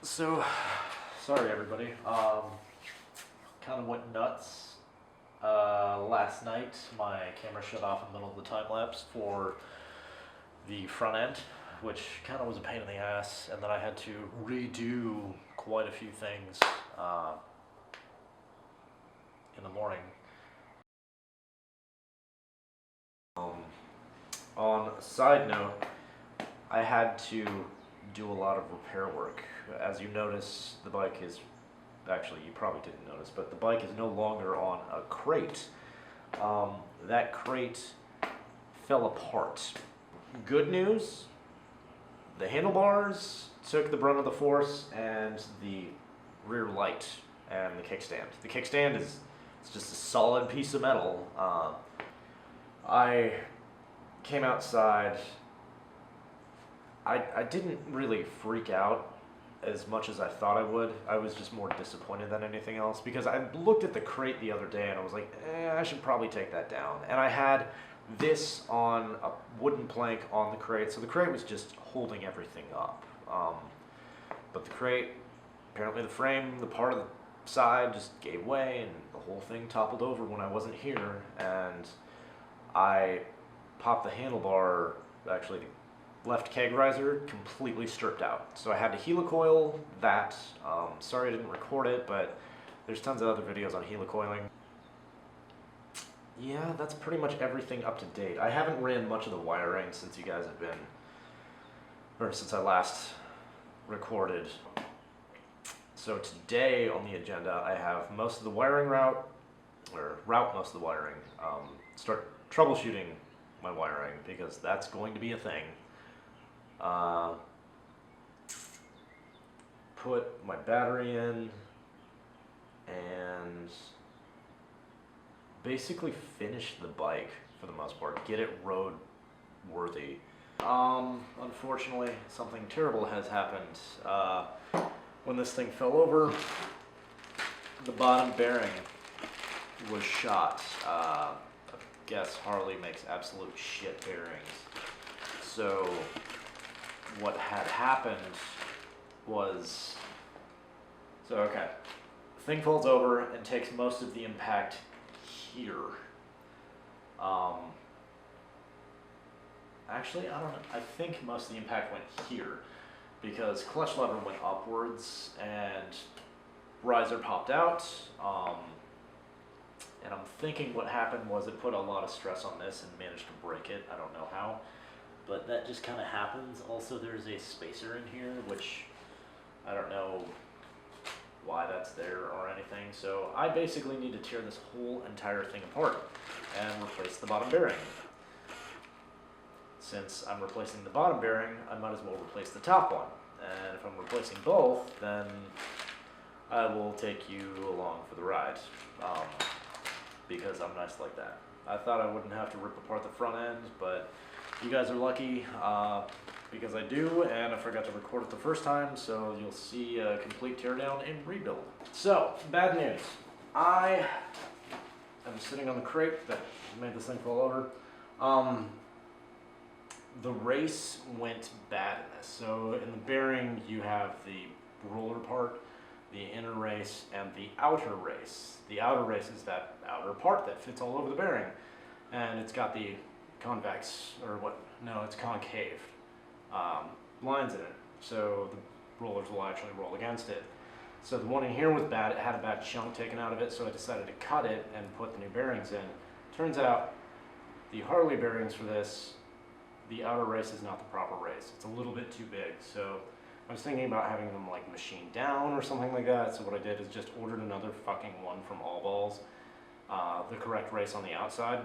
So, sorry everybody. Kind of went nuts. Last night, my camera shut off in the middle of the time lapse for the front end, which kind of was a pain in the ass, and then I had to redo quite a few things in the morning. On a side note, I had to do a lot of repair work. As you notice, the bike is actually, you probably didn't notice, but the bike is no longer on a crate. That crate fell apart. Good news, the handlebars took the brunt of the force, and the rear light and the kickstand. The kickstand is it's just a solid piece of metal. I came outside. I didn't really freak out as much as I thought I would. I was just more disappointed than anything else because I looked at the crate the other day and I was like, I should probably take that down. And I had this on a wooden plank on the crate, so the crate was just holding everything up. But the crate, apparently the frame, the part of the side just gave way and the whole thing toppled over when I wasn't here, and I popped the handlebar, actually the left keg riser, completely stripped out. So I had to helicoil that. Sorry I didn't record it, but there's tons of other videos on helicoiling. Yeah, that's pretty much everything up to date. I haven't ran much of the wiring since you guys have been, or since I last recorded. So today on the agenda, I have most of the wiring route most of the wiring, start troubleshooting my wiring because that's going to be a thing. Put my battery in and basically finish the bike for the most part, get it road worthy. Unfortunately, something terrible has happened. When this thing fell over, the bottom bearing was shot. I guess Harley makes absolute shit bearings. So what had happened was, okay, the thing falls over and takes most of the impact here. Actually, I don't know. I think most of the impact went here because clutch lever went upwards and riser popped out. And I'm thinking what happened was it put a lot of stress on this and managed to break it. I don't know how, but that just kind of happens. Also, there's a spacer in here, which I don't know why that's there or anything. So I basically need to tear this whole entire thing apart and replace the bottom bearing. Since I'm replacing the bottom bearing, I might as well replace the top one. And if I'm replacing both, then I will take you along for the ride. Because I'm nice like that. I thought I wouldn't have to rip apart the front end, but you guys are lucky because I do, and I forgot to record it the first time, so you'll see a complete teardown and rebuild. So, bad news. I am sitting on the crate that made this thing fall over. The race went bad in this. So in the bearing, you have the roller part, the inner race, and the outer race. The outer race is that outer part that fits all over the bearing. And it's got the convex, or what, no, it's concave lines in it. So the rollers will actually roll against it. So the one in here was bad. It had a bad chunk taken out of it, so I decided to cut it and put the new bearings in. Turns out the Harley bearings for this, the outer race is not the proper race. It's a little bit too big. So I was thinking about having them like machined down or something like that. So what I did is just ordered another fucking one from All Balls, the correct race on the outside.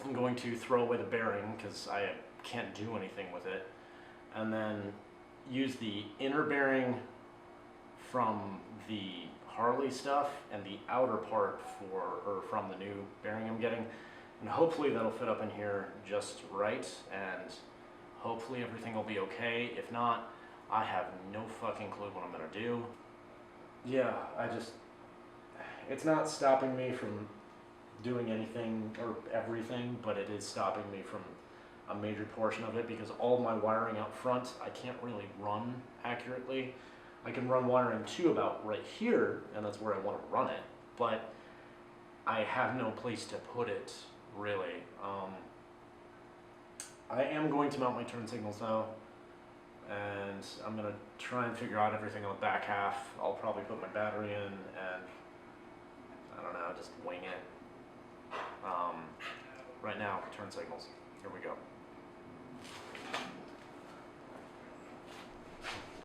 I'm going to throw away the bearing because I can't do anything with it. And then use the inner bearing from the Harley stuff and the outer part from the new bearing I'm getting. And hopefully that'll fit up in here just right, and hopefully everything will be okay. If not, I have no fucking clue what I'm gonna do. Yeah, it's not stopping me from doing anything or everything, but it is stopping me from a major portion of it because all my wiring out front, I can't really run accurately. I can run wiring to about right here, and that's where I want to run it, but I have no place to put it, really. I am going to mount my turn signals though, and I'm going to try and figure out everything on the back half. I'll probably put my battery in and, I don't know, just wing it. Right now, turn signals. Here we go.